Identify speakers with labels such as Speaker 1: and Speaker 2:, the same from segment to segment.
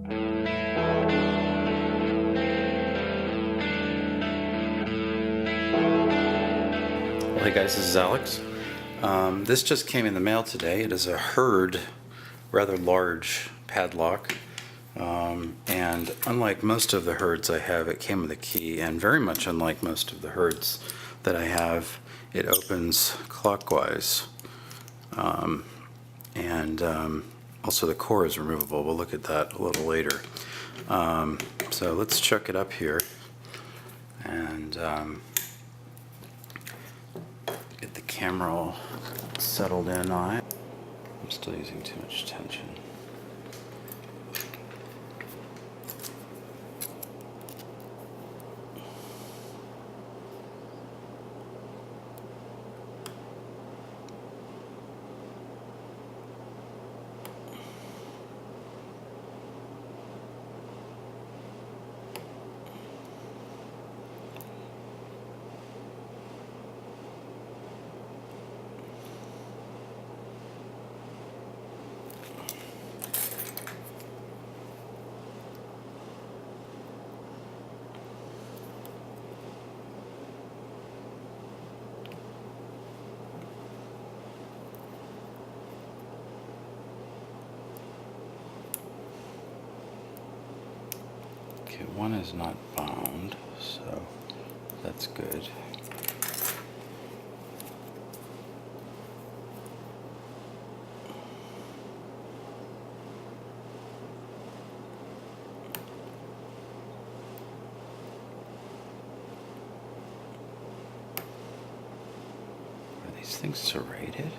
Speaker 1: Well, hey guys, this is Alex. This just came in the mail today. It is a Hurd, rather large padlock. And unlike most of the Hurds I have, it came with a key, and very much unlike most of the Hurds that I have, it opens clockwise. Also the core is removable. We'll look at that a little later. So let's chuck it up here and get the camera all settled in on it. I'm still using too much tension. Okay, one is not bound, so that's good. Are these things serrated?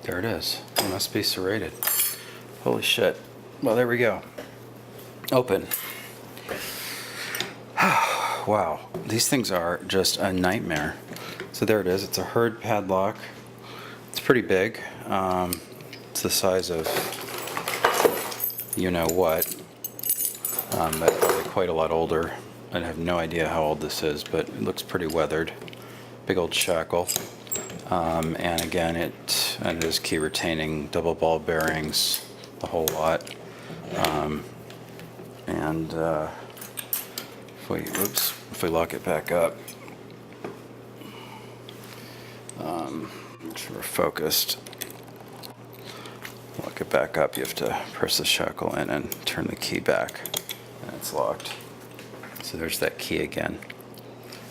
Speaker 1: There it is. It must be serrated. Holy shit. Well, there we go. Open. Wow. These things are just a nightmare. So there it is. It's a Hurd padlock. It's pretty big. It's the size of you know what. But probably quite a lot older. I have no idea how old this is, but it looks pretty weathered. Big old shackle. And again, it is key retaining, double ball bearings, the whole lot. If we lock it back up, make sure we're focused. Lock it back up. You have to press the shackle in and turn the key back, and it's locked. So there's that key again.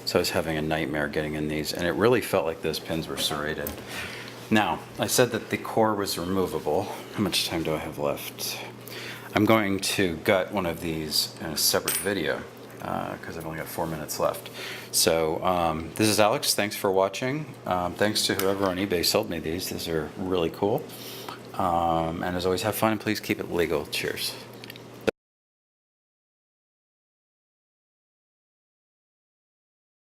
Speaker 1: So I was having a nightmare getting in these, and it really felt like those pins were serrated. Now, I said that the core was removable. How much time do I have left? I'm going to gut one of these in a separate video because I've only got 4 minutes left. So this is Alex. Thanks for watching. Thanks to whoever on eBay sold me these. These are really cool. And as always, have fun and please keep it legal. Cheers.